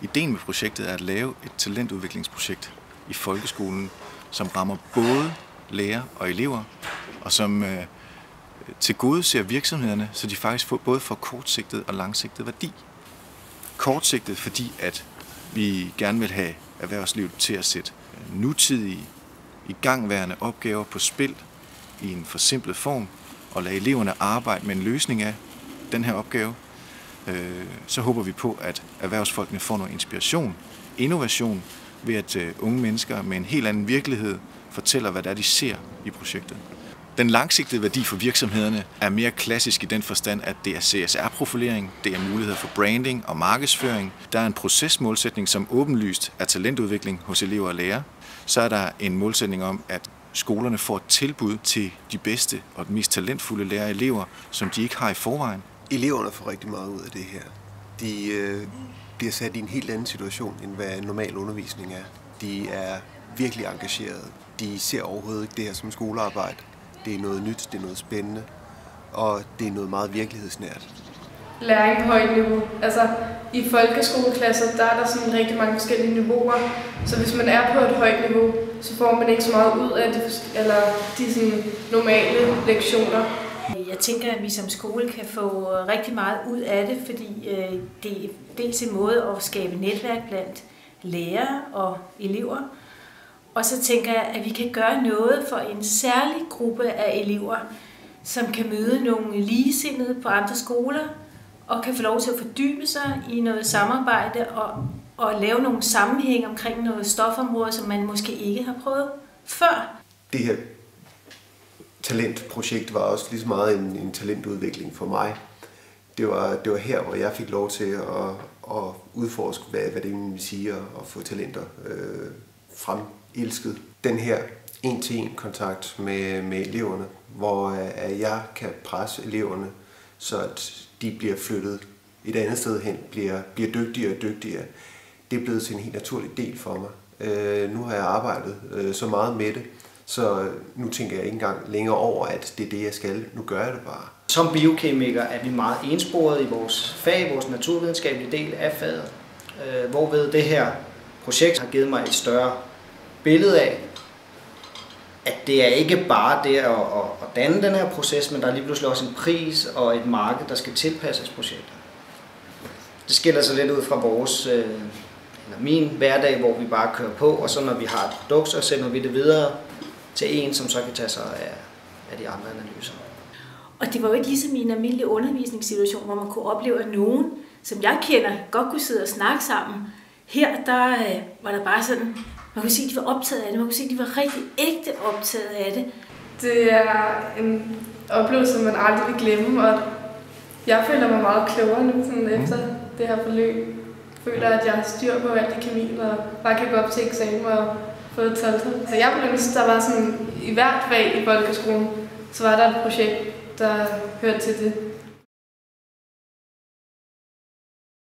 Ideen med projektet er at lave et talentudviklingsprojekt i folkeskolen, som rammer både lærere og elever, og som tilgodeser virksomhederne, så de faktisk både får kortsigtet og langsigtet værdi. Kortsigtet, fordi at vi gerne vil have erhvervslivet til at sætte nutidige, igangværende opgaver på spil i en forsimplet form, og lade eleverne arbejde med en løsning af den her opgave. Så håber vi på, at erhvervsfolkene får noget inspiration, innovation, ved at unge mennesker med en helt anden virkelighed fortæller, hvad det er, de ser i projektet. Den langsigtede værdi for virksomhederne er mere klassisk i den forstand, at det er CSR-profilering, det er mulighed for branding og markedsføring. Der er en procesmålsætning, som åbenlyst er talentudvikling hos elever og lærere. Så er der en målsætning om, at skolerne får et tilbud til de bedste og de mest talentfulde lærere og elever, som de ikke har i forvejen. Eleverne får rigtig meget ud af det her. De bliver sat i en helt anden situation, end hvad normal undervisning er. De er virkelig engagerede. De ser overhovedet ikke det her som skolearbejde. Det er noget nyt, det er noget spændende, og det er noget meget virkelighedsnært. Læring på højt niveau. Altså i folkeskoleklasser, der er der sådan rigtig mange forskellige niveauer. Så hvis man er på et højt niveau, så får man ikke så meget ud af de sådan normale lektioner. Jeg tænker, at vi som skole kan få rigtig meget ud af det, fordi det er dels en måde at skabe netværk blandt lærere og elever. Og så tænker jeg, at vi kan gøre noget for en særlig gruppe af elever, som kan møde nogle ligesindede på andre skoler, og kan få lov til at fordybe sig i noget samarbejde og lave nogle sammenhæng omkring noget stofområde, som man måske ikke har prøvet før. Det her talentprojekt var også lige så meget en talentudvikling for mig. Det var her, hvor jeg fik lov til at udforske, hvad det vil sige at få talenter fremelsket. Den her en-til-en kontakt med eleverne, hvor jeg kan presse eleverne, så at de bliver flyttet et andet sted hen, bliver dygtigere og dygtigere. Det er blevet til en helt naturlig del for mig. Nu har jeg arbejdet så meget med det, så nu tænker jeg ikke engang længere over, at det er det, jeg skal. Nu gør jeg det bare. Som biokemiker er vi meget ensporet i vores fag, vores naturvidenskabelige del af faget, hvorved det her projekt har givet mig et større billede af, at det er ikke bare det at danne den her proces, men der er lige pludselig også en pris og et marked, der skal tilpasses projektet. Det skiller sig lidt ud fra min hverdag, hvor vi bare kører på, og så når vi har et produkt, så sender vi det videre til en, som så kan tage sig af de andre analyser. Og det var jo ikke ligesom i en almindelig undervisningssituation, hvor man kunne opleve, at nogen, som jeg kender, godt kunne sidde og snakke sammen. Her var der bare sådan, man kunne sige, at de var optaget af det, man kunne sige, at de var rigtig ægte optaget af det. Det er en oplevelse, man aldrig vil glemme, og jeg føler mig meget klogere nu efter det her forløb. Jeg føler, at jeg har styr på alt i kemi, og bare kan gå op til eksamen og få et 12. Så jeg begyndte, der var sådan, i hvert fag i folkeskolen, så var der et projekt, der hørte til det.